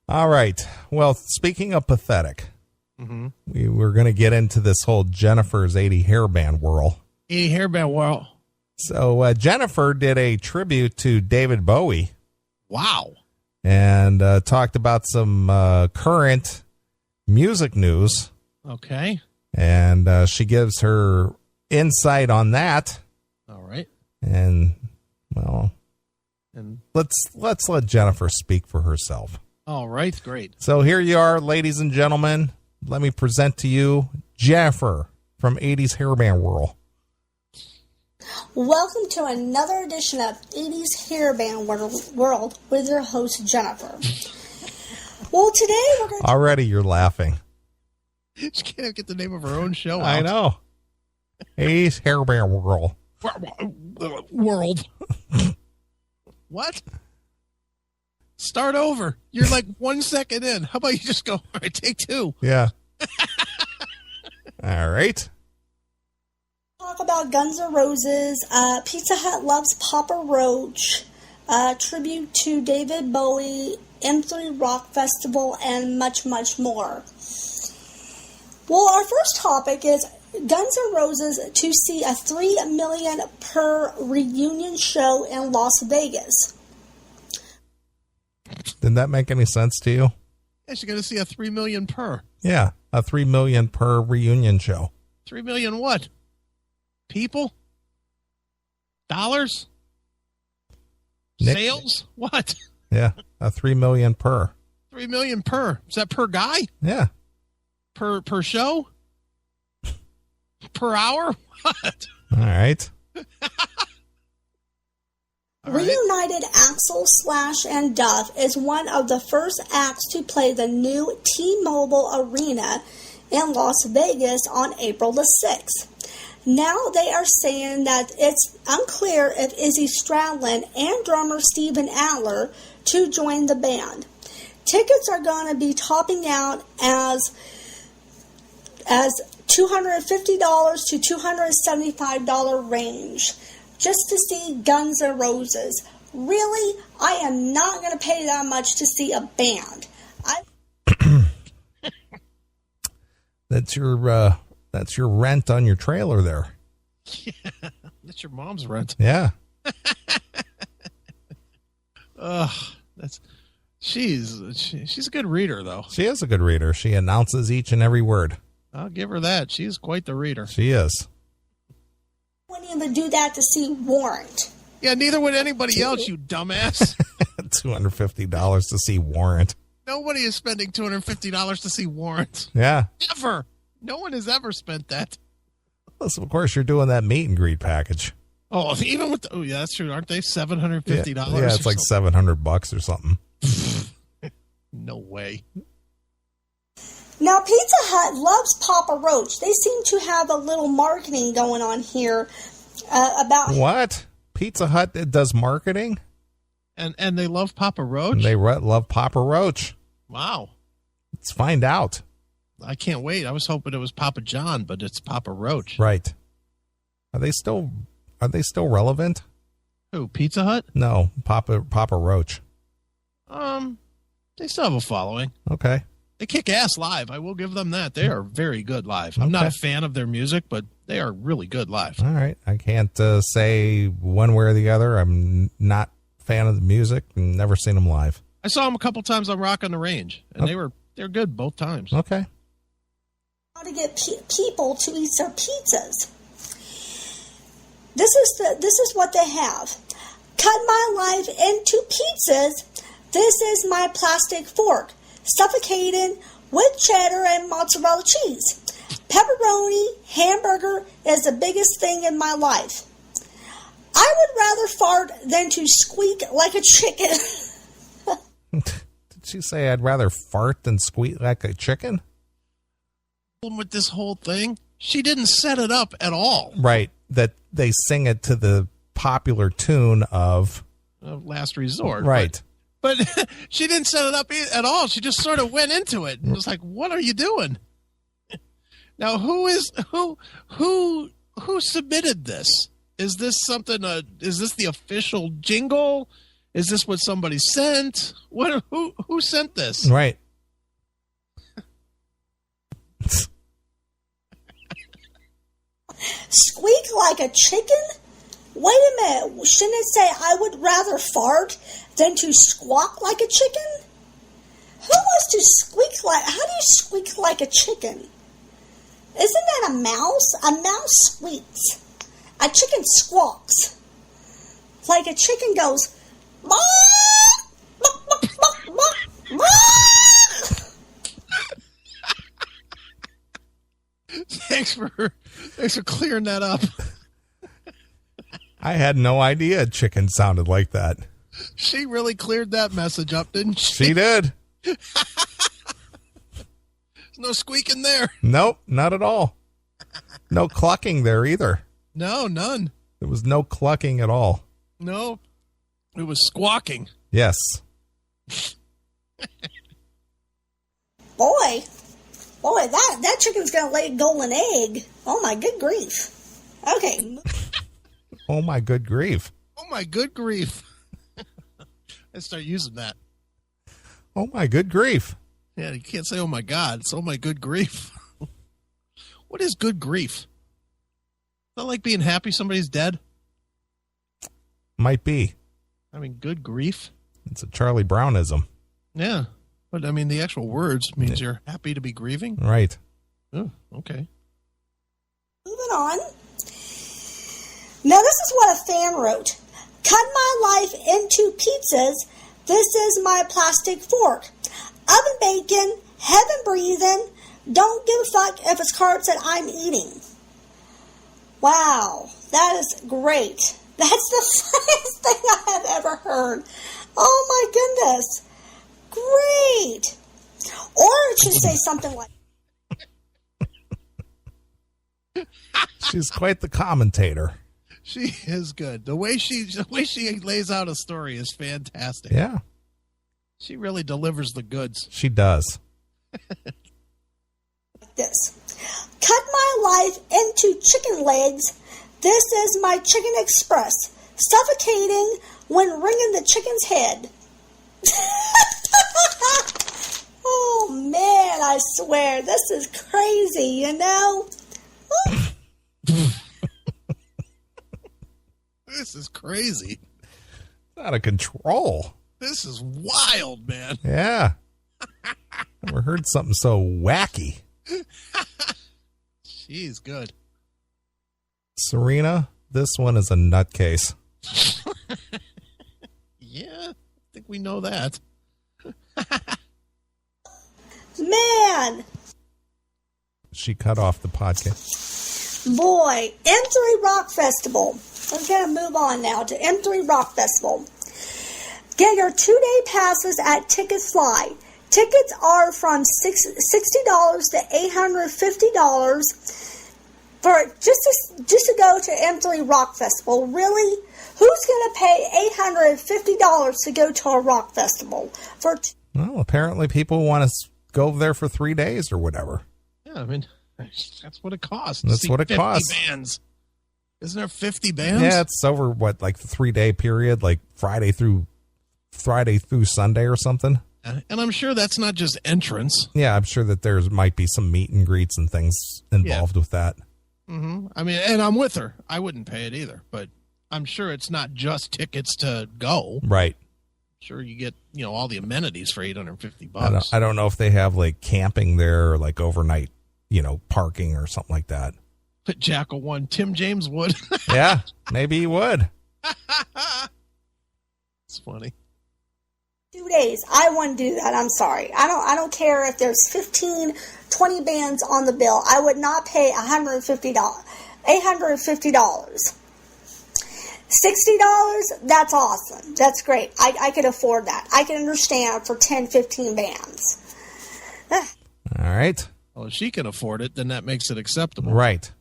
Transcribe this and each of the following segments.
All right. Well, speaking of pathetic, we're going to get into this whole Jennifer's 80 Hairband World. 80 Hairband World. So Jennifer did a tribute to David Bowie. Wow. And talked about some current music news. Okay. And she gives her insight on that. All right. And, well, let's let Jennifer speak for herself. All right. Great. So here you are, ladies and gentlemen. Let me present to you Jennifer from 80s Hairband World. Welcome to another edition of 80s Hairband World with your host, Jennifer. Well, today we're going to... Already you're laughing. She can't get the name of her own show out. I know. 80s Hairband World. World. What? Start over. You're like 1 second in. How about you just go, all right, take two. Yeah. All right. Talk about Guns N' Roses, Pizza Hut loves Papa Roach, tribute to David Bowie, M3 Rock Festival, and much, much more. Well, our first topic is Guns N' Roses to see a $3 million per reunion show in Las Vegas. Did that make any sense to you? Yeah, she's going to see a $3 million per. Yeah, a $3 million per reunion show. 3 million what? People? Dollars? Sales? What? Yeah, a $3 million per. 3 million per. Is that per guy? Yeah. Per show? Per hour? What? All right. Reunited Axl, Slash, and Duff is one of the first acts to play the new T-Mobile Arena in Las Vegas on April the 6th. Now they are saying that it's unclear if Izzy Stradlin and drummer Steven Adler to join the band. Tickets are going to be topping out as $250 to $275 range just to see Guns N' Roses. Really? I am not going to pay that much to see a band. That's your rent on your trailer there. Yeah, that's your mom's rent. Yeah. She's a good reader, though. She is a good reader. She announces each and every word. I'll give her that. She's quite the reader. She is. I wouldn't even do that to see Warrant. Yeah, neither would anybody else, you dumbass. $250 to see Warrant. Nobody is spending $250 to see Warrant. Yeah. Ever. No one has ever spent that. Plus, of course, you're doing that meet and greet package. Oh, even with yeah, that's true. Aren't they $750? Yeah, it's like $700 or something. No way. Now, Pizza Hut loves Papa Roach. They seem to have a little marketing going on here about... What? Pizza Hut does marketing? And they love Papa Roach? And they love Papa Roach. Wow. Let's find out. I can't wait. I was hoping it was Papa John, but it's Papa Roach. Right. Are they still relevant? Who, Pizza Hut? No, Papa Roach. They still have a following. Okay. They kick ass live. I will give them that. They are very good live. I'm not a fan of their music, but they are really good live. All right. I can't say one way or the other. I'm not a fan of the music and never seen them live. I saw them a couple times on Rock on the Range, and they're good both times. Okay. How to get people to eat their pizzas. This is what they have. Cut my life into pizzas. This is my plastic fork. Suffocated with cheddar and mozzarella cheese. Pepperoni, hamburger is the biggest thing in my life. I would rather fart than to squeak like a chicken. Did she say I'd rather fart than squeak like a chicken? With this whole thing, she didn't set it up at all. Right. That they sing it to the popular tune of Last Resort. Right. But she didn't set it up at all. She just sort of went into it. And was like, what are you doing? Now, who submitted this? Is this something, is this the official jingle? Is this what somebody sent? Who sent this? Right. Squeak like a chicken? Wait a minute. Shouldn't it say I would rather fart than to squawk like a chicken? Who wants to squeak like... How do you squeak like a chicken? Isn't that a mouse? A mouse squeaks. A chicken squawks. Like a chicken goes... "Baa! Baa, baa, baa, baa, baa." Thanks for clearing that up. I had no idea a chicken sounded like that. She really cleared that message up, didn't she? She did. There's no squeaking there. Nope, not at all. No clucking there either. No, none. There was no clucking at all. No, it was squawking. Yes. Boy, that chicken's going to lay a golden egg. Oh, my good grief. Okay. Oh, my good grief. Oh, my good grief. Let's start using that. Oh, my good grief. Yeah, you can't say, oh, my God. It's, oh, my good grief. What is good grief? Is that like being happy somebody's dead? Might be. I mean, good grief? It's a Charlie Brownism. Yeah. But, I mean, the actual words means you're happy to be grieving? Right. Oh, okay. Moving on. Now, this is what a fan wrote. Cut my life into pizzas. This is my plastic fork. Oven bacon, heaven breathing. Don't give a fuck if it's carbs that I'm eating. Wow, that is great. That's the funniest thing I have ever heard. Oh my goodness. Great. Or it should say something like... She's quite the commentator. She is good. The way she lays out a story is fantastic. Yeah. She really delivers the goods. She does. This. Cut my life into chicken legs. This is my Chicken Express. Suffocating when wringing the chicken's head. Oh man, I swear, this is crazy, you know? This is crazy. It's out of control. This is wild, man. Yeah. Never heard something so wacky. She's good. Serena, this one is a nutcase. Yeah, I think we know that. Man, She cut off the podcast. boy, M3 Rock Festival. I'm going to move on now to M3 Rock Festival. Get your 2-day passes at Ticketfly. Tickets are from $60 to $850 for just to go to M3 Rock Festival. Really? Who's going to pay $850 to go to a rock festival? Well, apparently people want to go there for 3 days or whatever. Yeah, I mean, that's what it costs. That's See what it 50 costs. bands. Isn't there 50 bands? Yeah, it's over what, like the 3-day period, like Friday through Sunday or something. And I'm sure that's not just entrance. Yeah, I'm sure that there might be some meet and greets and things involved with that. Mm-hmm. I mean, and I'm with her. I wouldn't pay it either, but I'm sure it's not just tickets to go. Right. Sure, you get all the amenities for $850. I don't know if they have like camping there or like overnight, parking or something like that. But Jackal won. Tim James would. Yeah, maybe he would. It's funny. 2 days. I wouldn't do that. I'm sorry. I don't care if there's 15, 20 bands on the bill. I would not pay $850. $60, that's awesome. That's great. I could afford that. I can understand for 10, 15 bands. All right. Well, if she can afford it, then that makes it acceptable. Right.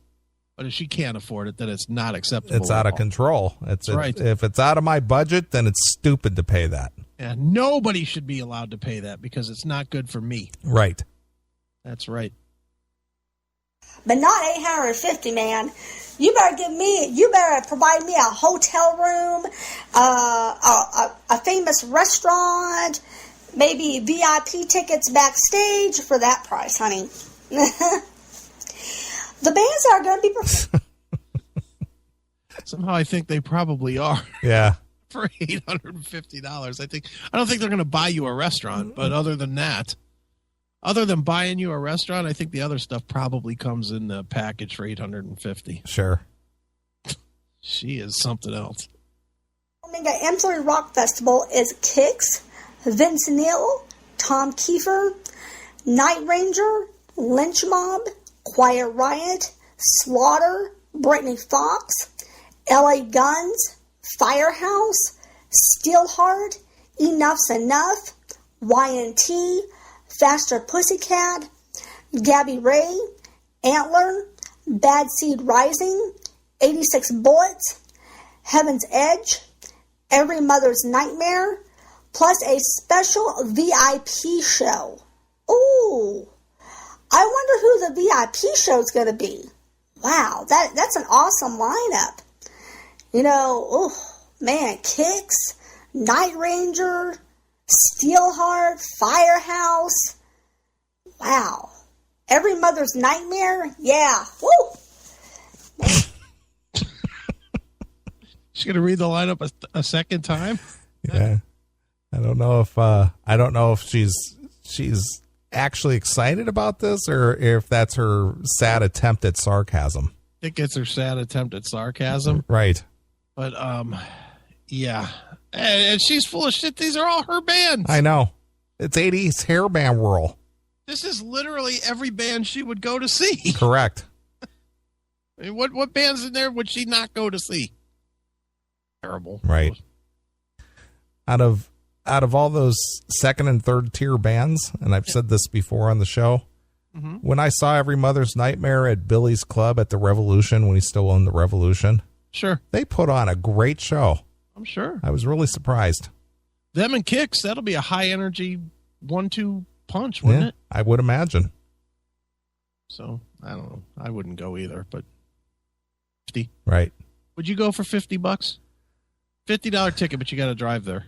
But if she can't afford it, then it's not acceptable. It's out of control. That's right. If it's out of my budget, then it's stupid to pay that. Yeah, nobody should be allowed to pay that because it's not good for me. Right. That's right. but not $850, man. You better provide me a hotel room, a famous restaurant, maybe VIP tickets backstage for that price, honey. The bands are going to be... Somehow I think they probably are. Yeah. For $850. I don't think they're going to buy you a restaurant, but other than that, other than buying you a restaurant, I think the other stuff probably comes in the package for $850. Sure. She is something else. The Emsley Rock Festival is Kix, Vince Neil, Tom Kiefer, Night Ranger, Lynch Mob, Quiet Riot, Slaughter, Brittany Fox, LA Guns, Firehouse, Steelheart, Enough's Enough, Y&T, Faster Pussycat, Gabby Ray, Antler, Bad Seed Rising, 86 Bullets, Heaven's Edge, Every Mother's Nightmare, plus a special VIP show. Ooh, I wonder who the VIP show is going to be. Wow, that's an awesome lineup. You know, oh man, Kix, Night Ranger, Steelheart, Firehouse. Wow. Every Mother's Nightmare? Yeah. Woo! She's going to read the lineup a second time? Yeah. I don't know if she's actually excited about this or if that's her sad attempt at sarcasm. I think it's her sad attempt at sarcasm. Right. But, yeah. And she's full of shit. These are all her bands. I know. It's 80s Hairband World. This is literally every band she would go to see. Correct. I mean, what bands in there would she not go to see? Terrible. Right. Out of all those second and third tier bands, and I've said this before on the show, when I saw Every Mother's Nightmare at Billy's Club at the Revolution, when he still owned the Revolution, sure, they put on a great show. I'm sure. I was really surprised. Them and Kix, that'll be a high energy 1-2 punch, wouldn't it? I would imagine. So, I don't know. I wouldn't go either, but 50. Right. Would you go for $50? $50 ticket, but you got to drive there.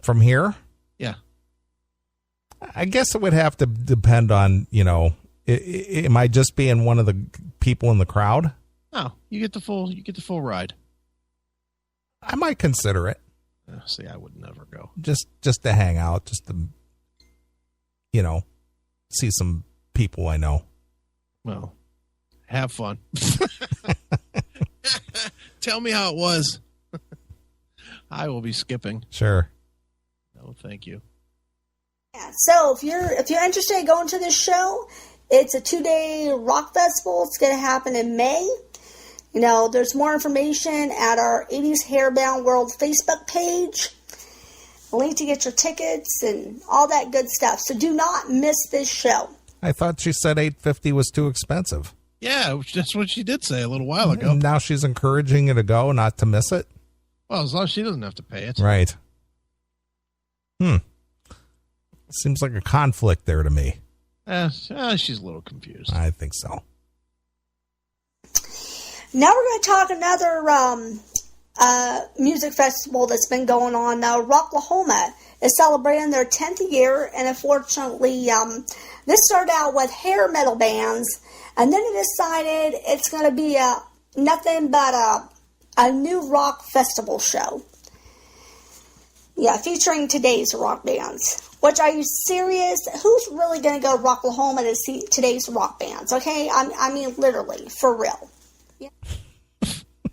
From here? Yeah. I guess it would have to depend on, am I just being one of the people in the crowd? No, you get the full ride. I might consider it. See, I would never go. Just to hang out, just to, see some people I know. Well, have fun. Tell me how it was. I will be skipping. Sure. No, thank you. Yeah, so if you're interested in going to this show, it's a 2-day rock festival. It's going to happen in May. There's more information at our 80s Hairband World Facebook page. A link to get your tickets and all that good stuff. So do not miss this show. I thought she said $850 was too expensive. Yeah, that's what she did say a little while ago. And now she's encouraging you to go, not to miss it. Well, as long as she doesn't have to pay it. Right. Seems like a conflict there to me. She's a little confused. I think so. Now we're going to talk another music festival that's been going on now. Rocklahoma is celebrating their 10th year, and unfortunately, this started out with hair metal bands, and then it decided it's going to be nothing but a new rock festival show. Yeah, featuring today's rock bands. Which, are you serious? Who's really going to go to Rocklahoma to see today's rock bands? Okay, I mean literally, for real. Yeah.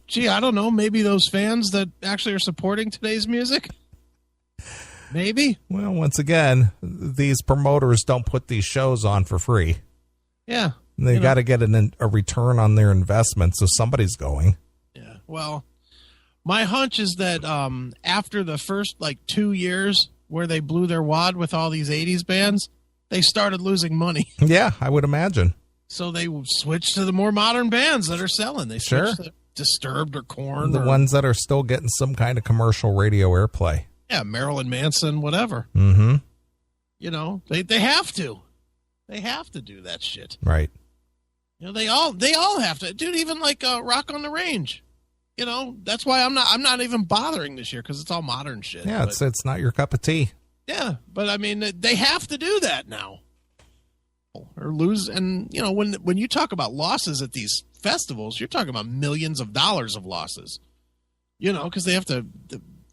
Gee, I don't know. Maybe those fans that actually are supporting today's music? Maybe. Well, once again, these promoters don't put these shows on for free. Yeah. They got to get a return on their investment, so somebody's going. Yeah. Well, my hunch is that after the first 2 years where they blew their wad with all these 80s bands, they started losing money. Yeah, I would imagine. So they switched to the more modern bands that are selling. They switched to Disturbed or Korn. The ones that are still getting some kind of commercial radio airplay. Yeah, Marilyn Manson, whatever. Mm-hmm. They have to. They have to do that shit. Right. You know, they all have to, dude. Even like Rock on the Range. You know, that's why I'm not even bothering this year because it's all modern shit. Yeah, it's not your cup of tea. Yeah, but I mean, they have to do that now, or lose. And you know, when you talk about losses at these festivals, you're talking about millions of dollars of losses. You know, because they have to,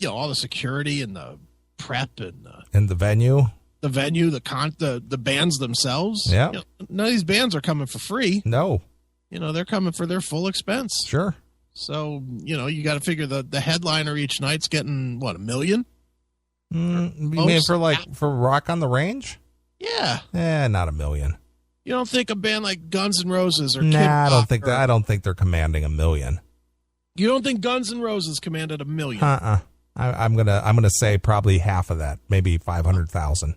all the security and the prep and the venue, the bands themselves. Yeah, you know, none of these bands are coming for free. No, you know, they're coming for their full expense. Sure. So you know, you got to figure the headliner each night's getting what, $1 million. You mean for Rock on the Range? Yeah. Not $1 million. You don't think a band like Guns N' Roses or Kid Rock I don't think they're commanding $1 million. You don't think Guns N' Roses commanded $1 million? I'm gonna say probably half of that, maybe 500,000.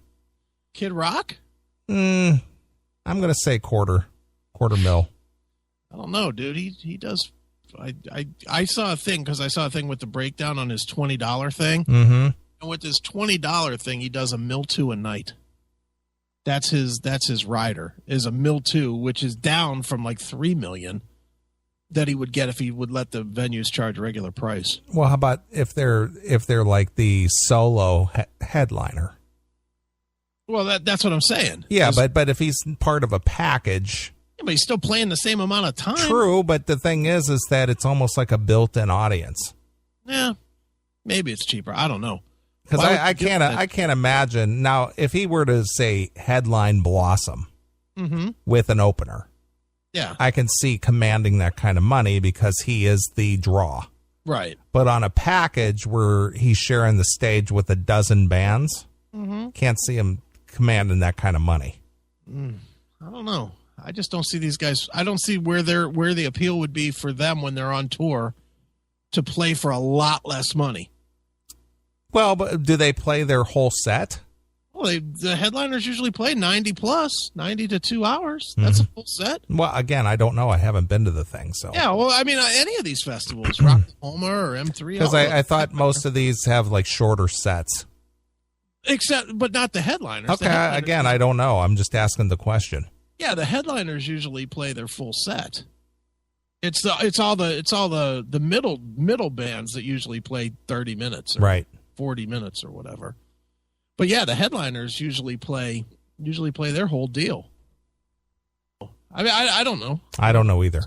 Kid Rock? I'm gonna say quarter mil. I don't know, dude. He does. I saw a thing because I saw a thing with the breakdown on his $20 thing. Mm-hmm. And with his $20 thing, he does $1.2 million a night. That's his rider is $1.2 million, which is down from like $3 million that he would get if he would let the venues charge regular price. Well, how about if they're like the solo headliner? Well, that's what I'm saying. Yeah, but if he's part of a package. Yeah, but he's still playing the same amount of time. True, but the thing is that it's almost like a built-in audience. Yeah, maybe it's cheaper. I don't know. Because I can't imagine now if he were to say headline Blossom with an opener. Yeah, I can see commanding that kind of money because he is the draw. Right. But on a package where he's sharing the stage with a dozen bands, can't see him commanding that kind of money. I don't know. I just don't see these guys. I don't see where the appeal would be for them when they're on tour to play for a lot less money. Well, but do they play their whole set? Well, the headliners usually play 90 to 2 hours. That's a full set. Well, again, I don't know. I haven't been to the thing, so. Yeah, well, I mean, any of these festivals, Rocklahoma or M3. Because I thought most of these have like shorter sets. But not the headliners. Okay, again, I don't know. I'm just asking the question. Yeah, the headliners usually play their full set. It's all the middle bands that usually play 30 minutes, or 40 minutes, or whatever. But yeah, the headliners usually play their whole deal. I mean, I don't know. I don't know either.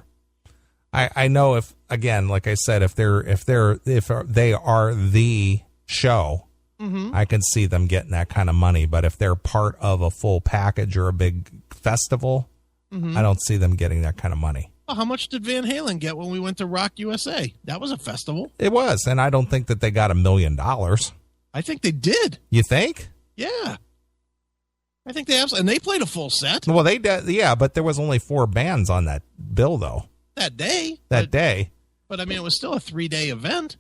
I know if, again, like I said, if they are the show, I can see them getting that kind of money. But if they're part of a full package or a big festival, I don't see them getting that kind of money. Well, how much did Van Halen get when we went to Rock USA? That was a festival. It was, and I don't think that they got $1 million. I think they did. You think? Yeah. I think they absolutely, and they played a full set. Well, they did, yeah, but there was only 4 bands on that bill, though. That day. But I mean, it was still a 3-day event.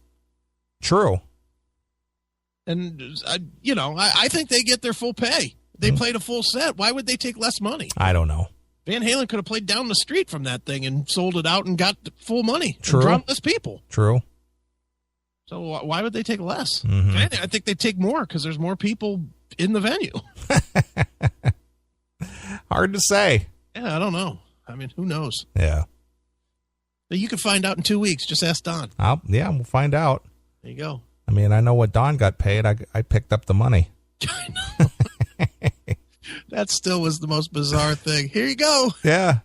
True. And, I think they get their full pay. They played a full set. Why would they take less money? I don't know. Van Halen could have played down the street from that thing and sold it out and got full money. True. And drawn less people. True. So why would they take less? I think they take more because there's more people in the venue. Hard to say. Yeah, I don't know. I mean, who knows? Yeah. But you can find out in 2 weeks. Just ask Don. Yeah, we'll find out. There you go. I mean, I know what Don got paid. I picked up the money. I know. That still was the most bizarre thing. Here you go. Yeah.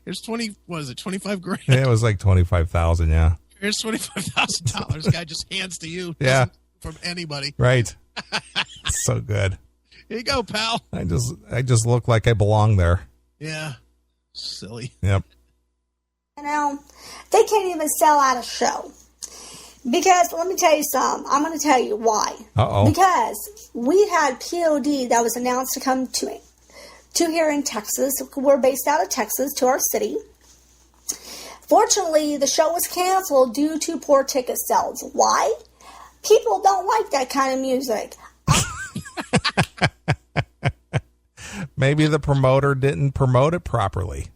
Here's 25 grand? Yeah, it was like 25,000. Yeah. Here's $25,000. Guy just hands to you. Yeah. From anybody. Right. So good. Here you go, pal. I just look like I belong there. Yeah. Silly. Yep. They can't even sell out a show. Because, let me tell you something. I'm going to tell you why. Uh-oh. Because we had POD that was announced to come to here in Texas. We're based out of Texas, to our city. Fortunately, the show was canceled due to poor ticket sales. Why? People don't like that kind of music. Maybe the promoter didn't promote it properly.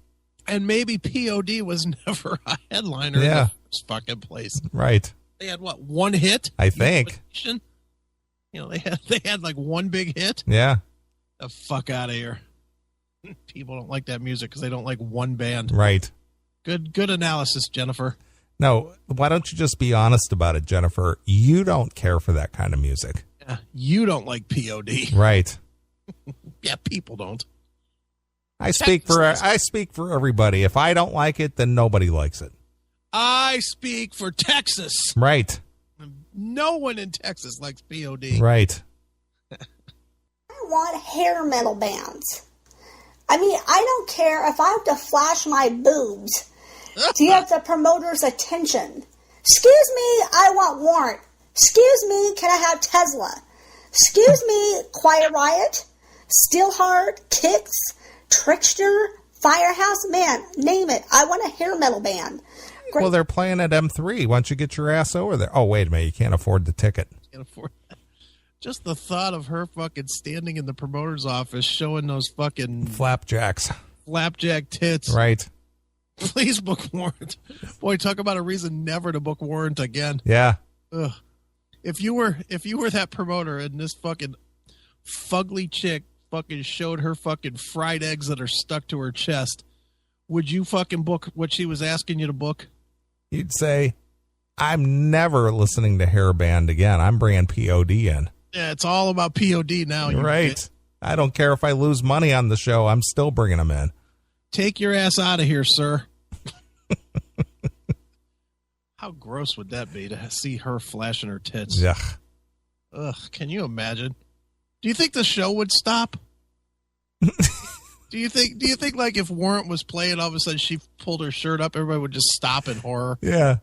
And maybe POD was never a headliner in the first fucking place. Right. They had what, one hit? I think. They had like one big hit. Yeah. The fuck out of here. People don't like that music because they don't like one band. Right. Good analysis, Jennifer. No, why don't you just be honest about it, Jennifer? You don't care for that kind of music. Yeah, you don't like POD. Right. Yeah, people don't. I speak for everybody. If I don't like it, then nobody likes it. I speak for Texas. Right. No one in Texas likes POD. Right. I want hair metal bands. I mean, I don't care if I have to flash my boobs to get the promoter's attention. Excuse me, I want warrant. Excuse me, can I have Tesla? Excuse me, Quiet Riot, Steelheart, Kicks, Trickster, Firehouse, man, name it. I want a hair metal band. Great. Well, they're playing at M3. Why don't you get your ass over there? Oh, wait a minute. You can't afford the ticket. Can't afford that. Just the thought of her fucking standing in the promoter's office showing those fucking Flapjacks. flapjack tits. Right. Please book warrant. Boy, talk about a reason never to book warrant again. Yeah. Ugh. If you were that promoter and this fucking fugly chick fucking showed her fucking fried eggs that are stuck to her chest, would you fucking book what she was asking you to book? You'd say, I'm never listening to Hairband again. I'm bringing POD in. Yeah, it's all about POD now. Right. I don't care if I lose money on the show. I'm still bringing them in. Take your ass out of here, sir. How gross would that be to see her flashing her tits? Yeah. Ugh, can you imagine? Do you think the show would stop? Do you think like if Warrant was playing, all of a sudden she pulled her shirt up, everybody would just stop in horror? Yeah.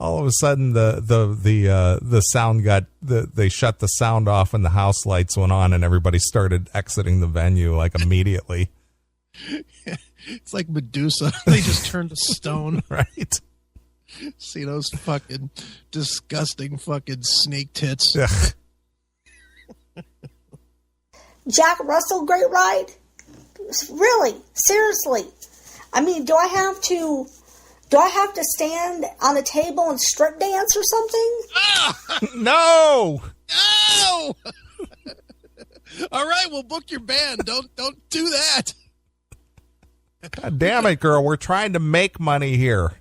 All of a sudden the sound they shut the sound off and the house lights went on and everybody started exiting the venue like immediately. It's like Medusa. They just turned to stone. Right. See those fucking disgusting fucking snake tits. Ugh. Jack Russell, great ride? Really? Seriously? I mean, do I have to stand on a table and strip dance or something? No. No. All right, we'll book your band. Don't do that. God damn it, girl. We're trying to make money here.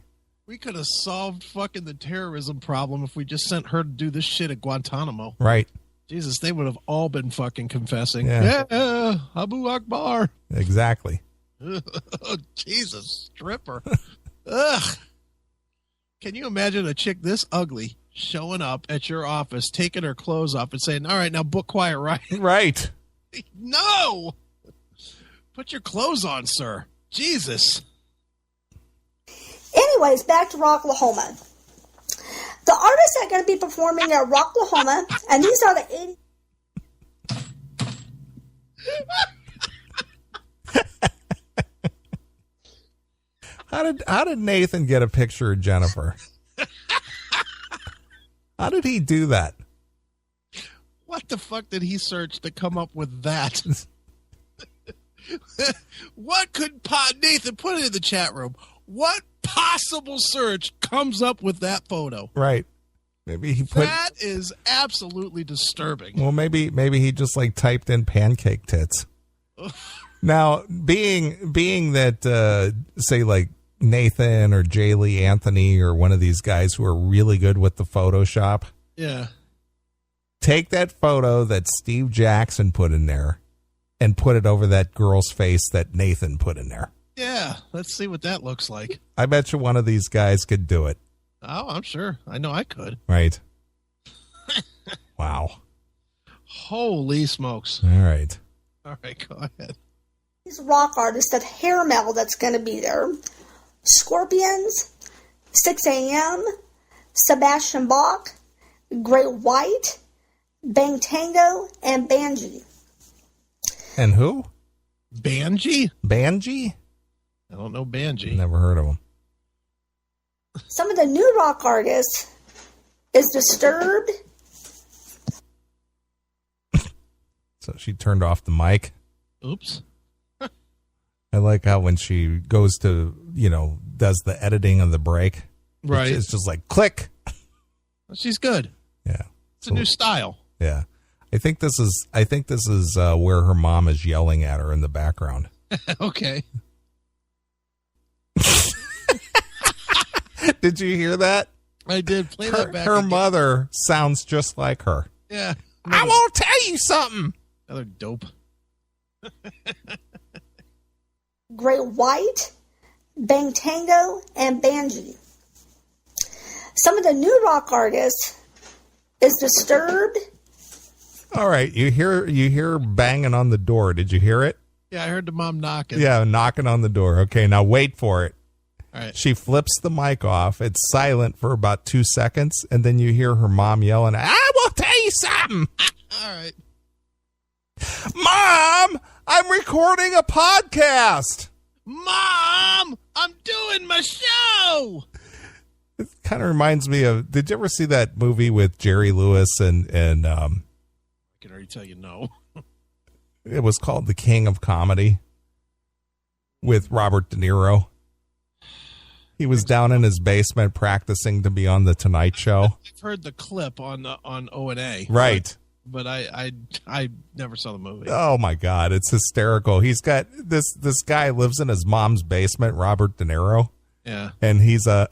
We could have solved fucking the terrorism problem if we just sent her to do this shit at Guantanamo. Right. Jesus, they would have all been fucking confessing. Yeah. Yeah, Abu Akbar. Exactly. Oh, Jesus, stripper. Ugh. Can you imagine a chick this ugly showing up at your office, taking her clothes off and saying, all right, now book Quiet Riot? Right. No. Put your clothes on, sir. Jesus. Anyways, back to Rocklahoma. The artists that are going to be performing at Rocklahoma, and these are the 80. How did Nathan get a picture of Jennifer? How did he do that? What the fuck did he search to come up with that? What could Nathan put it in the chat room? What possible search comes up with that photo? Right. Maybe he put that is absolutely disturbing. Well, maybe he just like typed in pancake tits. Now, being that say like Nathan or Jay Lee Anthony or one of these guys who are really good with the Photoshop. Yeah. Take that photo that Steve Jackson put in there and put it over that girl's face that Nathan put in there. Yeah, let's see what that looks like. I bet you one of these guys could do it. Oh, I'm sure. I know I could. Right. Wow. Holy smokes. All right. All right, go ahead. These rock artists, that hair metal that's going to be there. Scorpions, 6 a.m., Sebastian Bach, Great White, Bang Tango, and Banji. And who? Banji? Banji? I don't know Banji. Never heard of him. Some of the new rock artists is Disturbed. So she turned off the mic. Oops. I like how when she goes to, does the editing of the break. Right. It's just like click. She's good. Yeah. It's a new style. Yeah. I think this is where her mom is yelling at her in the background. Okay. Did you hear that? I did. Play that back. Her again. mother sounds just like her. Yeah. I won't tell you something. Another dope. Great White, Bang Tango, and Banji. Some of the new rock artists is Disturbed. All right, you hear banging on the door. Did you hear it? Yeah, I heard the mom knocking. Yeah, knocking on the door. Okay, now wait for it. All right. She flips the mic off. It's silent for about 2 seconds, and then you hear her mom yelling, I will tell you something. All right. Mom, I'm recording a podcast. Mom, I'm doing my show. It kind of reminds me of, did you ever see that movie with Jerry Lewis and I can already tell you no. it was called The King of Comedy with Robert De Niro? He was down in his basement practicing to be on the Tonight Show. I've heard the clip on O&A. Right. But I never saw the movie. Oh my God, it's hysterical. He's got this guy lives in his mom's basement, Robert De Niro. Yeah. And he's a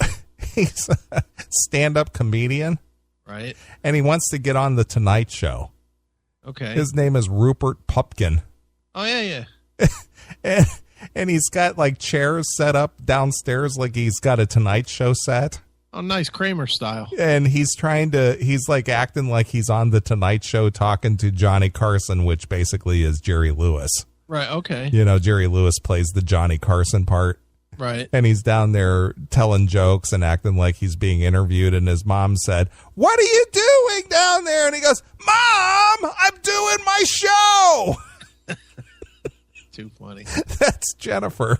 stand-up comedian. Right. And he wants to get on the Tonight Show. Okay. His name is Rupert Pupkin. Oh yeah. And he's got like chairs set up downstairs like he's got a Tonight Show set. Oh, nice Kramer style. And he's like acting like he's on the Tonight Show talking to Johnny Carson, which basically is Jerry Lewis. Right, okay. You know, Jerry Lewis plays the Johnny Carson part. Right. And he's down there telling jokes and acting like he's being interviewed. And his mom said, "What are you doing down there?" And he goes, "Mom, I'm doing my show." Too funny. That's Jennifer.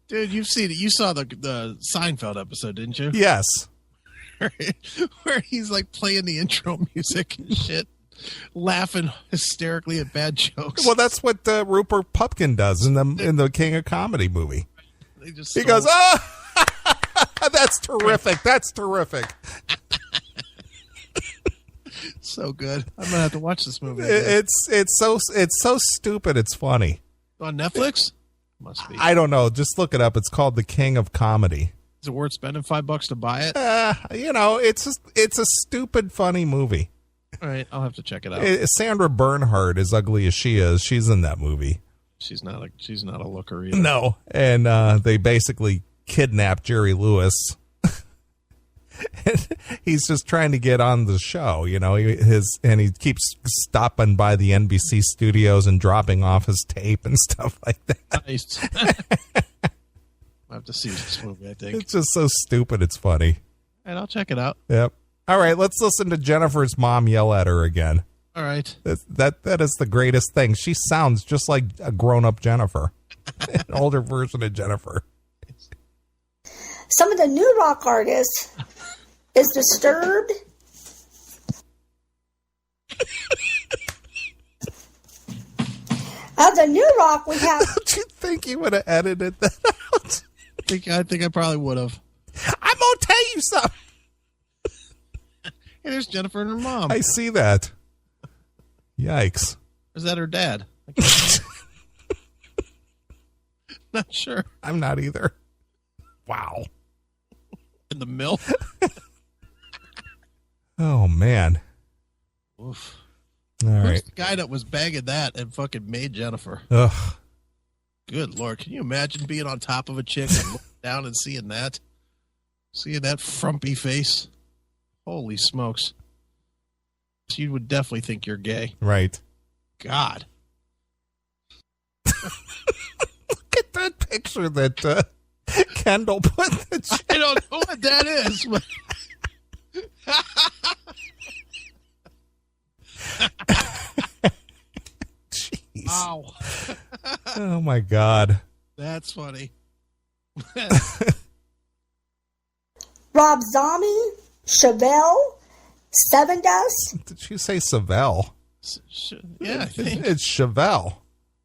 Dude, you've seen it. You saw the Seinfeld episode, didn't you? Yes. Where he's like playing the intro music and shit, laughing hysterically at bad jokes. Well, that's what Rupert Pupkin does in the King of Comedy movie. He goes, "Oh, that's terrific. That's terrific." So good. I'm gonna have to watch this movie. It's so stupid. It's funny. On Netflix? Must be. I don't know. Just look it up. It's called The King of Comedy. Is it worth spending $5 to buy it? It's a stupid, funny movie. All right, I'll have to check it out. Sandra Bernhard, as ugly as she is, she's in that movie. She's not a looker either. No, and they basically kidnapped Jerry Lewis. He's just trying to get on the show, you know. He keeps stopping by the NBC studios and dropping off his tape and stuff like that. Nice. I'll have to see this movie, I think. It's just so stupid. It's funny. And I'll check it out. Yep. All right, let's listen to Jennifer's mom yell at her again. All right. That is the greatest thing. She sounds just like a grown-up Jennifer, an older version of Jennifer. Some of the new rock artists is Disturbed. Of the new rock, we have. Don't you think you would have edited that out? I think I probably would have. I'm gonna tell you something. Hey, there's Jennifer and her mom. I see that. Yikes. Is that her dad? Not sure. I'm not either. Wow. In the mill. Oh, man. Oof. All Who's right. the guy that was bagging that and fucking made Jennifer? Ugh. Good Lord. Can you imagine being on top of a chick and looking down and seeing that? Seeing that frumpy face? Holy smokes. You would definitely think you're gay. Right. God. Look at that picture that Kendall put. I don't know what that is. But... Jeez. Wow. Oh, my God. That's funny. Rob Zombie, Chevelle, Seven Dust. Did you say Savelle? Yeah, I think. It's Chevelle.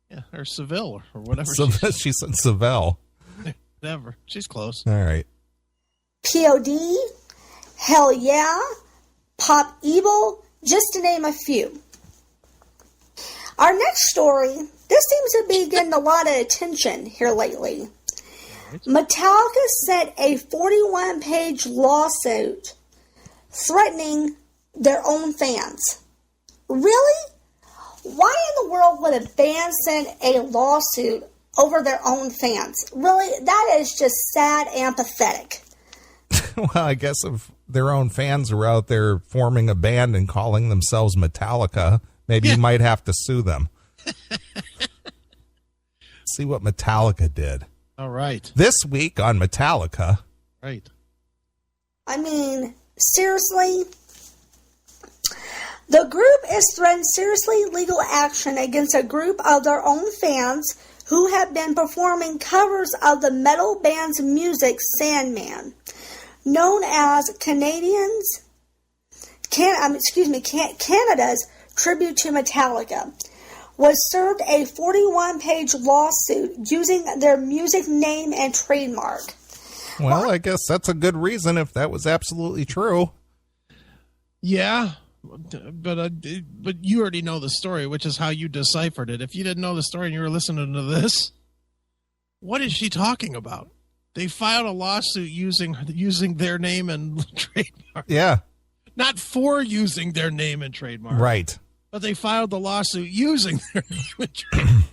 Yeah, or Seville or whatever. She said Savelle. Never. She's close. All right. POD, Hell Yeah, Pop Evil, just to name a few. Our next story This seems to be getting a lot of attention here lately. Metallica sent a 41-page lawsuit threatening their own fans. Really? Why in the world would a band send a lawsuit over their own fans? Really? That is just sad and pathetic. Well, I guess if their own fans are out there forming a band and calling themselves Metallica, maybe you might have to sue them. See what Metallica did. All right. This week on Metallica. Right. I mean, seriously? The group is threatening seriously legal action against a group of their own fans who have been performing covers of the metal band's music Sandman, known as Canada's tribute to Metallica, was served a 41-page lawsuit using their music name and trademark. Well, I guess that's a good reason if that was absolutely true. Yeah, but you already know the story, which is how you deciphered it. If you didn't know the story and you were listening to this, what is she talking about? They filed a lawsuit using their name and trademark. Yeah. Not for using their name and trademark. Right. But they filed the lawsuit using their name and trademark.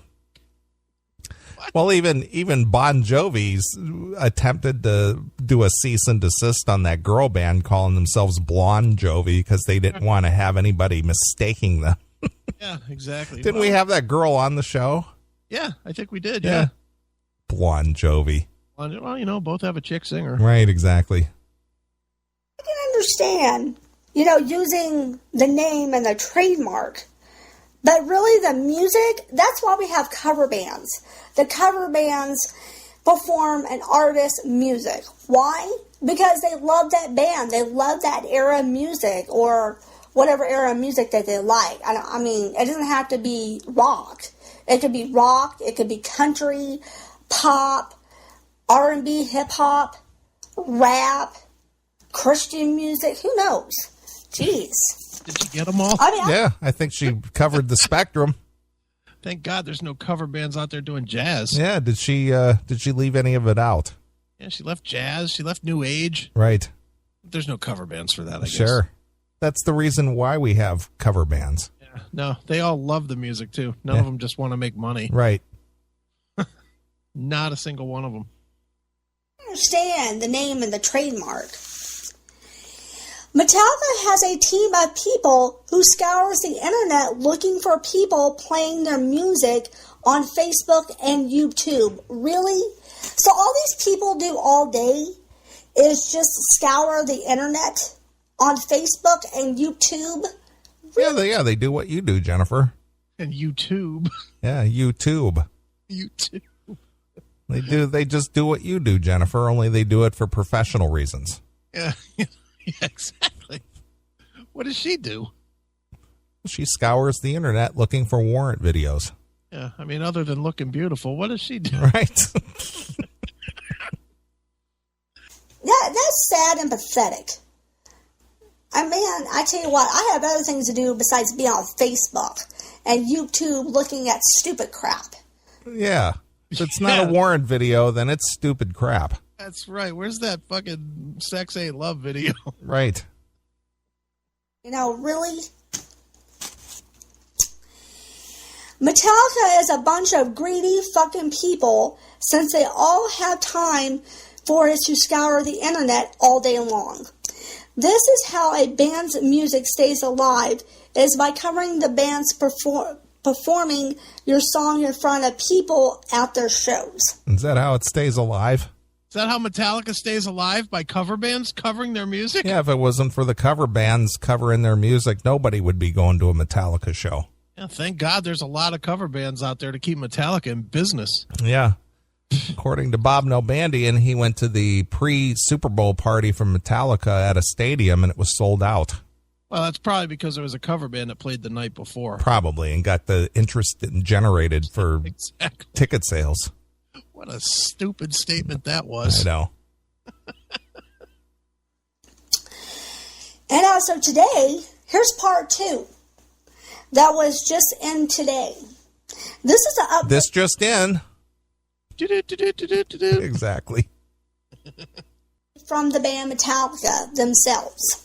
Well, even Bon Jovi's attempted to do a cease and desist on that girl band calling themselves Blonde Jovi because they didn't want to have anybody mistaking them. Yeah, exactly. Didn't we have that girl on the show? Yeah, I think we did, yeah. Blonde Jovi. Well, both have a chick singer. Right, exactly. I can understand, using the name and the trademark. But really, the music, that's why we have cover bands. The cover bands perform an artist's music. Why? Because they love that band. They love that era of music or whatever era of music that they like. I mean, it doesn't have to be rock. It could be rock. It could be country, pop, R&B, hip-hop, rap, Christian music. Who knows? Jeez. Did you get them all? I think she covered the spectrum. Thank God there's no cover bands out there doing jazz. Yeah, did she leave any of it out? Yeah, she left jazz. She left new age. Right. There's no cover bands for that, I guess. Sure. That's the reason why we have cover bands. Yeah. No, they all love the music, too. None of them just want to make money. Right. Not a single one of them. I understand the name and the trademark. Metallica has a team of people who scours the internet looking for people playing their music on Facebook and YouTube. Really? So all these people do all day is just scour the internet on Facebook and YouTube? Really? Yeah, they do what you do, Jennifer. And YouTube. Yeah, YouTube. YouTube. They just do what you do, Jennifer, only they do it for professional reasons. Yeah. Yeah, exactly. What does she do? She scours the internet looking for warrant videos. Yeah, I mean, other than looking beautiful, what does she do? Right. That's sad and pathetic. I tell you what, I have other things to do besides be on Facebook and YouTube looking at stupid crap. Yeah. If it's not a warrant video, then it's stupid crap. That's right. Where's that fucking Sex Ain't Love video? Right. Really? Metallica is a bunch of greedy fucking people since they all have time for it to scour the internet all day long. This is how a band's music stays alive, is by covering the band's performing your song in front of people at their shows. Is that how it stays alive? Is that how Metallica stays alive? By cover bands covering their music? Yeah, if it wasn't for the cover bands covering their music, nobody would be going to a Metallica show. Yeah, thank God there's a lot of cover bands out there to keep Metallica in business. Yeah. According to Bob Nalbandian, he went to the pre-Super Bowl party from Metallica at a stadium and it was sold out. Well, that's probably because there was a cover band that played the night before. Probably, and got the interest generated for ticket sales. What a stupid statement that was. I know. And also today, here's part 2 that was just in today. This is a This just in. Do-do-do-do-do-do-do. Exactly. from the band Metallica themselves.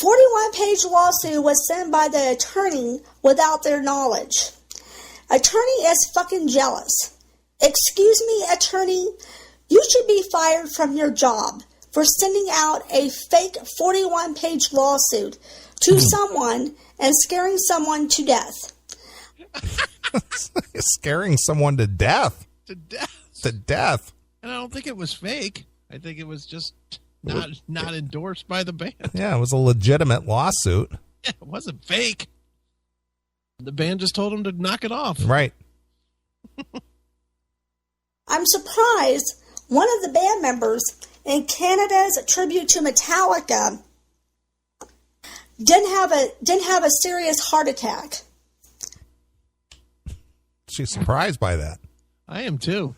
41-page lawsuit was sent by the attorney without their knowledge. Attorney is fucking jealous. Excuse me, attorney, you should be fired from your job for sending out a fake 41-page lawsuit to someone and scaring someone to death. Scaring someone to death. To death. To death. And I don't think it was fake. I think it was just not endorsed by the band. Yeah, it was a legitimate lawsuit. Yeah, it wasn't fake. The band just told him to knock it off. Right. I'm surprised one of the band members in Canada's tribute to Metallica didn't have a serious heart attack. She's surprised by that. I am too.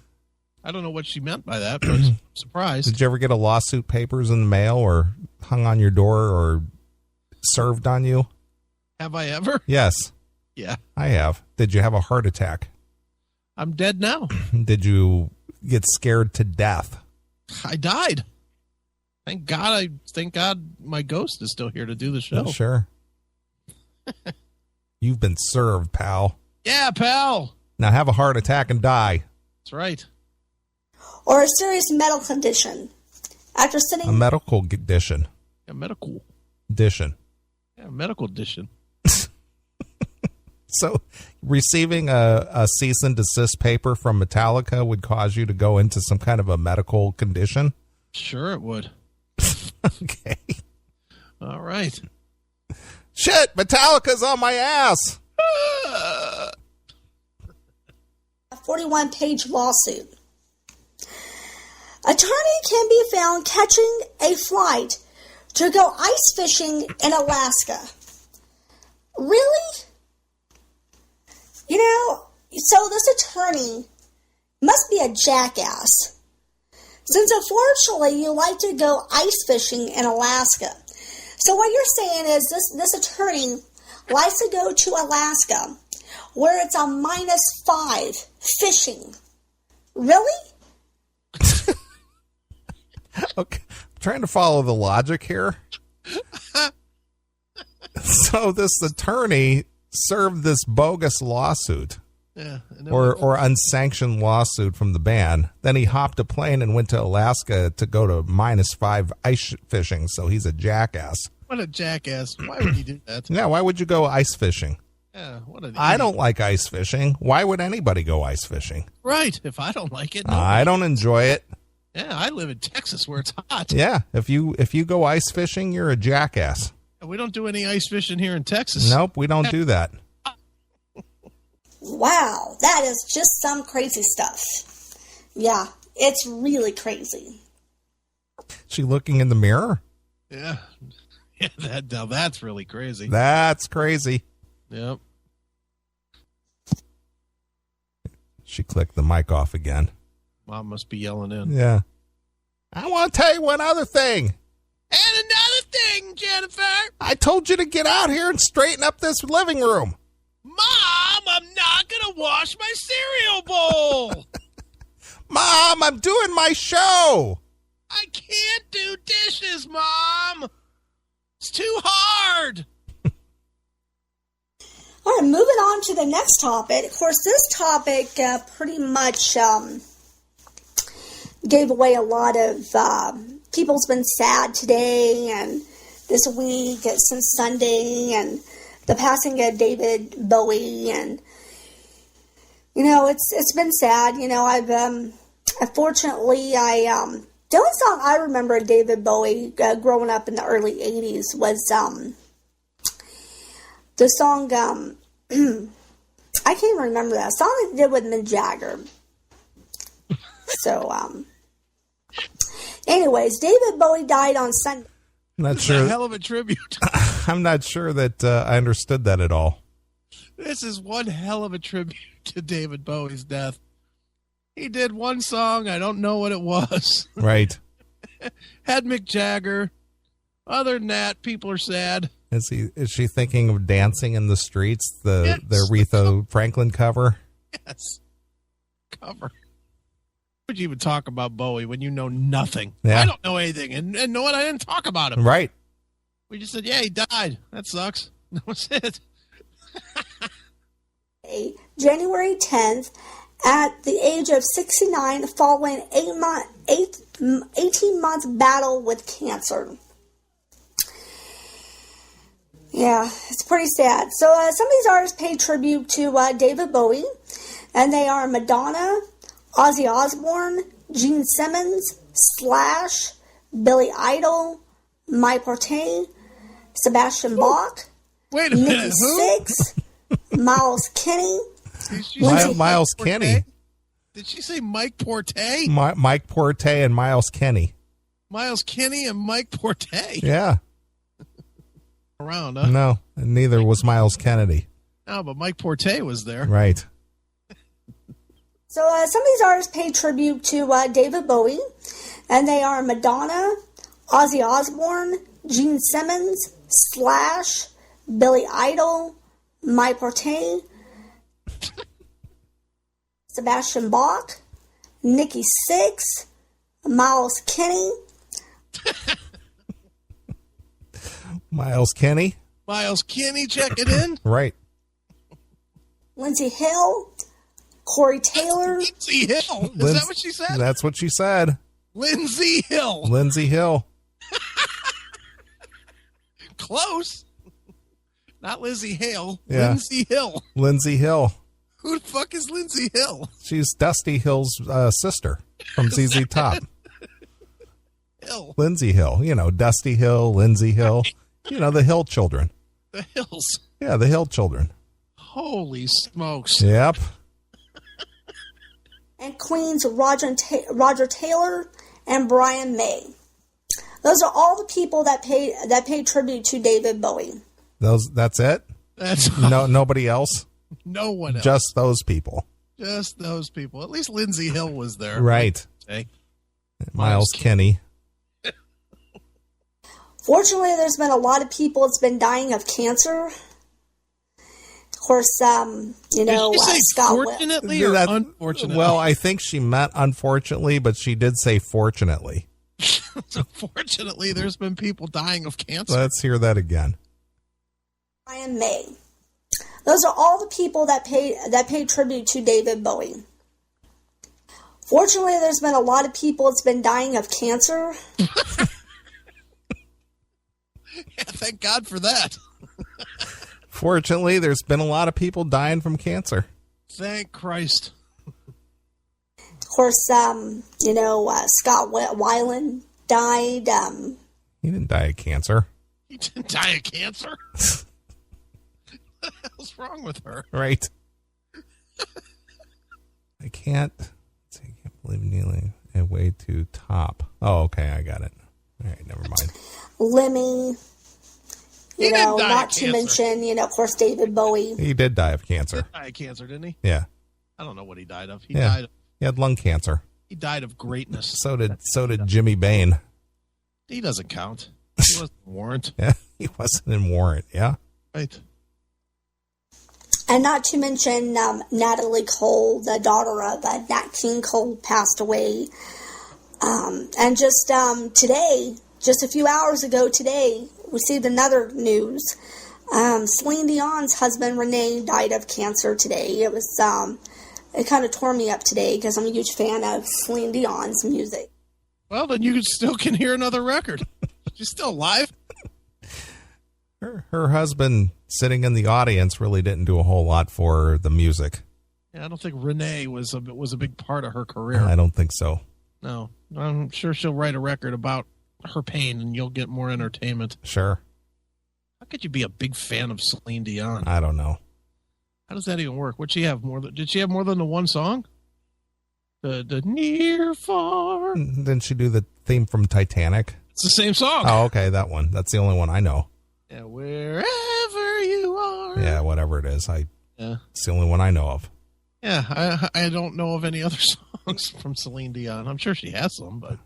I don't know what she meant by that, but I'm surprised. Did you ever get a lawsuit papers in the mail or hung on your door or served on you? Have I ever? Yes, Yeah. I have. Did you have a heart attack? I'm dead now. Did you get scared to death? I died. Thank God my ghost is still here to do the show. Oh, sure. You've been served, pal. Yeah, pal. Now have a heart attack and die. That's right. Or a serious medical condition. After A sitting medical condition. Yeah, medical. Edition. Yeah, medical edition. So receiving a cease and desist paper from Metallica would cause you to go into some kind of a medical condition? Sure it would. Okay. All right. Shit, Metallica's on my ass. a 41-page lawsuit. Attorney can be found catching a flight to go ice fishing in Alaska. Really? You know, so this attorney must be a jackass. Since unfortunately you like to go ice fishing in Alaska. So what you're saying is this attorney likes to go to Alaska where it's a -5 fishing. Really? Okay. I'm trying to follow the logic here. So this attorney served this bogus lawsuit. Yeah. Or unsanctioned lawsuit from the band. Then he hopped a plane and went to Alaska to go to -5 ice fishing. So he's a jackass. What a jackass. Why would he do that? Yeah, why would you go ice fishing? Yeah, what an I idiot. don't like ice fishing. Why would anybody go ice fishing? Right. If I don't like it, I don't enjoy it. Yeah, I live in Texas where it's hot. Yeah, if you go ice fishing, you're a jackass. We don't do any ice fishing here in Texas. Nope, we don't do that. Wow, that is just some crazy stuff. Yeah, it's really crazy. She looking in the mirror? Yeah. Yeah, now that's really crazy. That's crazy. Yep. She clicked the mic off again. Mom must be yelling in. Yeah. I want to tell you one other thing. And another thing, Jennifer. I told you to get out here and straighten up this living room. Mom, I'm not going to wash my cereal bowl. Mom, I'm doing my show. I can't do dishes, Mom. It's too hard. All right, moving on to the next topic. Of course, this topic pretty much gave away a lot of people's been sad today and this week since Sunday, and the passing of David Bowie, and you know it's been sad. You know, unfortunately the only song I remember of David Bowie growing up in the early 80s was the song, I can't even remember that song that he did with Mick Jagger. So, anyways, David Bowie died on Sunday. Not It's sure. a hell of a tribute. I'm not sure that I understood that at all. This is one hell of a tribute to David Bowie's death. He did one song. I don't know what it was. Right. Had Mick Jagger. Other than that, people are sad. Is she thinking of Dancing in the Streets, the Aretha Franklin cover? Yes. Cover. Would you even talk about Bowie when you know nothing? Yeah. I don't know anything, and know what? I didn't talk about him. Right. We just said, yeah, he died. That sucks. That was it. January 10th, at the age of 69, following 18-month battle with cancer. Yeah, it's pretty sad. So some of these artists pay tribute to David Bowie, and they are Madonna, Ozzy Osbourne, Gene Simmons, Slash, Billy Idol, Mike Porte, Sebastian Bach, Nikki Sixx, Miles Kenney, Miles Kenney. Did she say Mike Porte? Mike Porte and Miles Kenney. Miles Kenney and Mike Porte. Yeah. Around, huh? No, and neither was Miles Kennedy. No, but Mike Porte was there. Right. So some of these artists pay tribute to David Bowie, and they are Madonna, Ozzy Osbourne, Gene Simmons, Slash, Billy Idol, Mike Porte, Sebastian Bach, Nikki Sixx, Miles Kenney. Miles Kenney. Miles Kenney, check it in. Right. Lindsey Hill, Corey Taylor. Lindsey Hill. Is that what she said? That's what she said. Lindsey Hill. Lindsey Hill. Close. Not Lizzie Hale. Yeah. Lindsey Hill. Lindsey Hill. Who the fuck is Lindsey Hill? She's Dusty Hill's sister from ZZ Top. Hill. Lindsey Hill. You know, Dusty Hill, Lindsey Hill. You know, the Hill children. The Hills. Yeah, the Hill children. Holy smokes. Yep. And Queen's Roger Taylor and Brian May. Those are all the people that pay tribute to David Bowie. That's it? That's nobody else? No one else. Just those people. Just those people. At least Lindsey Hill was there. Right. Okay. Miles Kenney. Fortunately, there's been a lot of people that's been dying of cancer. Of course, Did she say Scott. fortunately or unfortunately? Well, I think she meant unfortunately, but she did say fortunately. So fortunately, there's been people dying of cancer. Let's hear that again. Brian May. Those are all the people that pay tribute to David Bowie. Fortunately, there's been a lot of people that's been dying of cancer. Yeah, thank God for that. Fortunately, there's been a lot of people dying from cancer. Thank Christ. Of course, Scott Weiland died. He didn't die of cancer. He didn't die of cancer? What the hell's wrong with her? Right. I can't believe Neeley and way to top. Oh, okay, I got it. All right, never mind. Lemmy. He didn't die not of to cancer. mention, of course, David Bowie. He did die of cancer. He did die of cancer, didn't he? Yeah. I don't know what he died of. He had lung cancer. He died of greatness. So did Jimmy Bain. He doesn't count. He wasn't Warrant. Yeah, he wasn't in Warrant. Yeah. Right. And not to mention Natalie Cole, the daughter of Nat King Cole, passed away. And just today, just a few hours ago today, received another news. Celine Dion's husband, Renee, died of cancer today. It was, it kind of tore me up today because I'm a huge fan of Celine Dion's music. Well, then you still can hear another record. She's still alive. Her husband sitting in the audience really didn't do a whole lot for the music. Yeah, I don't think Renee was a big part of her career. I don't think so. No, I'm sure she'll write a record about her pain and you'll get more entertainment. Sure. How could you be a big fan of Celine Dion? I don't know. How does that even work? Did she have more than the one song? The near far. Didn't she do the theme from Titanic? It's the same song. Oh, okay, that one. That's the only one I know. Yeah, wherever you are. Yeah, whatever it is. Yeah. It's the only one I know of. Yeah, I don't know of any other songs from Celine Dion. I'm sure she has some, but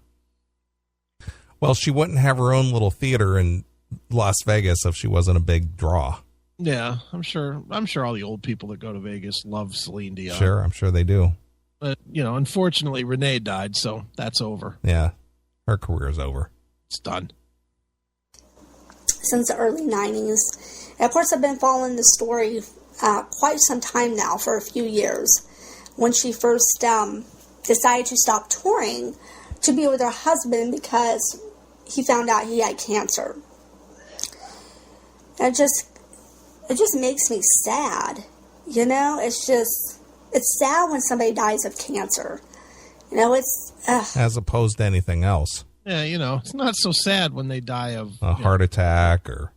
well, she wouldn't have her own little theater in Las Vegas if she wasn't a big draw. Yeah, I'm sure all the old people that go to Vegas love Celine Dion. Sure, I'm sure they do. But, unfortunately, Renee died, so that's over. Yeah, her career is over. It's done. Since the early 90s. And of course, I've been following the story quite some time now, for a few years, when she first decided to stop touring to be with her husband because he found out he had cancer. And it just makes me sad. It's sad when somebody dies of cancer. It's as opposed to anything else. Yeah, it's not so sad when they die of a heart attack or,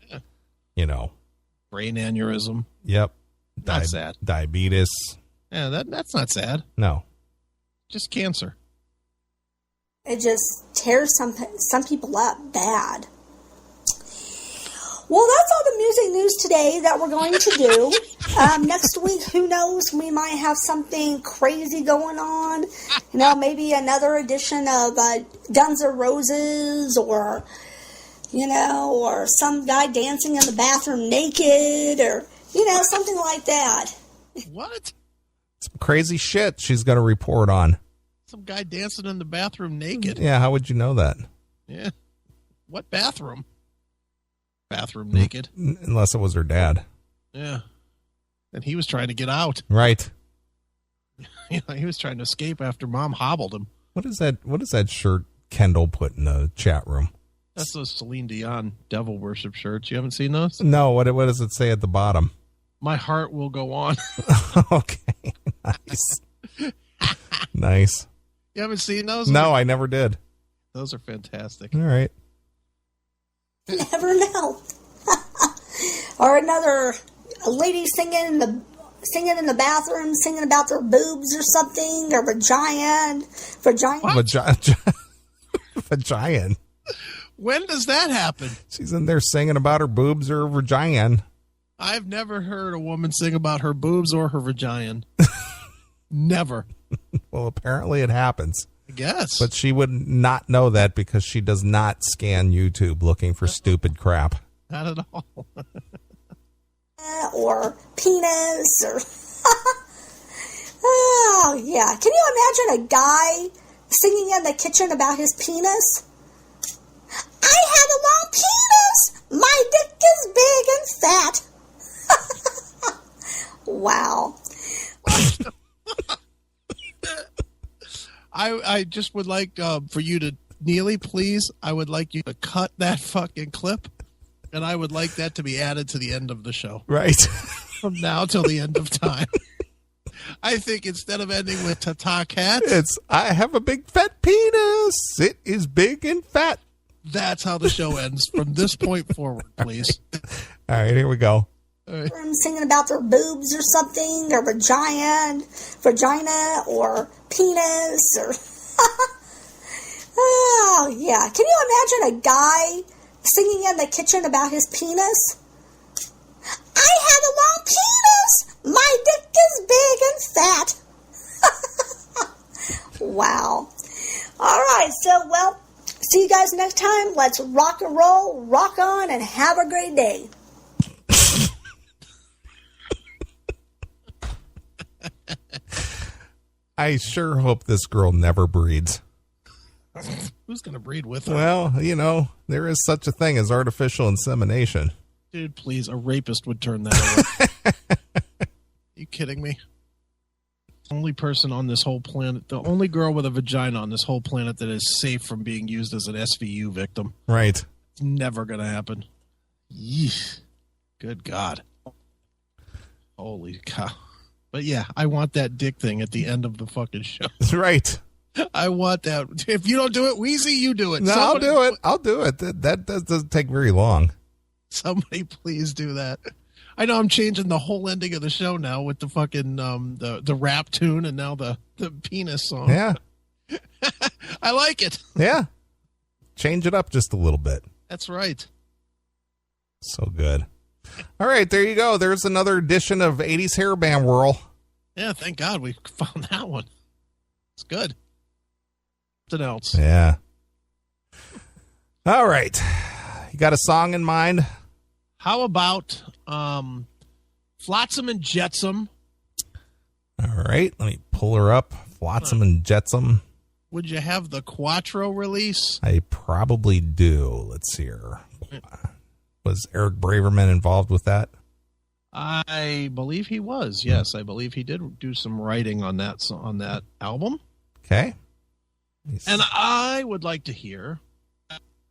brain aneurysm. Yep. Not sad. Diabetes. Yeah, that's not sad. No. Just cancer. It just tears some people up bad. Well, that's all the music news today that we're going to do. Next week, who knows? We might have something crazy going on. Maybe another edition of Guns N' Roses, or some guy dancing in the bathroom naked, or something like that. What? Some crazy shit she's going to report on. Some guy dancing in the bathroom naked. Yeah, how would you know that? Yeah. What bathroom? Bathroom naked. Unless it was her dad. Yeah. And he was trying to get out. Right. He was trying to escape after Mom hobbled him. What is that shirt Kendall put in the chat room? That's those Celine Dion devil worship shirts. You haven't seen those? No, what does it say at the bottom? My heart will go on. Okay. Nice. Nice. You haven't seen those? No, I never did. Those are fantastic. All right. Never know. Or another lady singing in the bathroom, singing about their boobs or something, or vagina. Vagina. When does that happen? She's in there singing about her boobs or her vagina. I've never heard a woman sing about her boobs or her vagina. Never. Well, apparently it happens. I guess. But she would not know that because she does not scan YouTube looking for stupid crap. Not at all. Or penis, or... Oh, yeah. Can you imagine a guy singing in the kitchen about his penis? I have a long penis! My dick is big and fat. Wow. I just would like for you to, Neeley, please, I would like you to cut that fucking clip, and I would like that to be added to the end of the show. Right. From now till the end of time. I think instead of ending with ta-ta cat, it's, I have a big fat penis. It is big and fat. That's how the show ends from this point forward, please. All right, here we go. Right. Singing about their boobs or something, or vagina, or penis, or... Oh, yeah. Can you imagine a guy singing in the kitchen about his penis? I have a long penis! My dick is big and fat. Wow. All right, so, well, see you guys next time. Let's rock and roll, rock on, and have a great day. I sure hope this girl never breeds. Who's going to breed with her? Well, there is such a thing as artificial insemination. Dude, please, a rapist would turn that away. Are you kidding me? Only person on this whole planet, the only girl with a vagina on this whole planet that is safe from being used as an SVU victim. Right. It's never going to happen. Yeesh. Good God. Holy cow. But yeah, I want that dick thing at the end of the fucking show. Right. I want that. If you don't do it, Wheezy, you do it. No, I'll do it. That doesn't take very long. Somebody please do that. I know I'm changing the whole ending of the show now with the fucking the rap tune and now the penis song. Yeah. I like it. Yeah. Change it up just a little bit. That's right. So good. All right, there you go. There's another edition of 80s Hairband World. Yeah, thank God we found that one. It's good. Something else. Yeah. All right. You got a song in mind? How about Flotsam and Jetsam? All right, let me pull her up. Flotsam and Jetsam. Would you have the Quattro release? I probably do. Let's see here. Was Eric Braverman involved with that? I believe he was. Yes, I believe he did do some writing on that album. Okay. And I would like to hear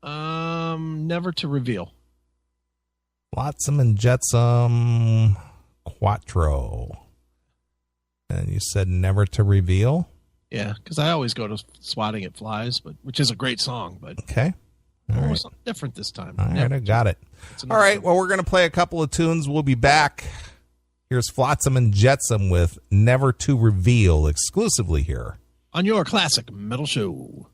Never to Reveal. Flotsam and Jetsam Quattro. And you said Never to Reveal? Yeah, because I always go to Swatting At Flies, which is a great song, but okay. All right. Something different this time. All right, I got it. All right, well, we're going to play a couple of tunes. We'll be back. Here's Flotsam and Jetsam with Never to Reveal exclusively here on your Classic Metal Show.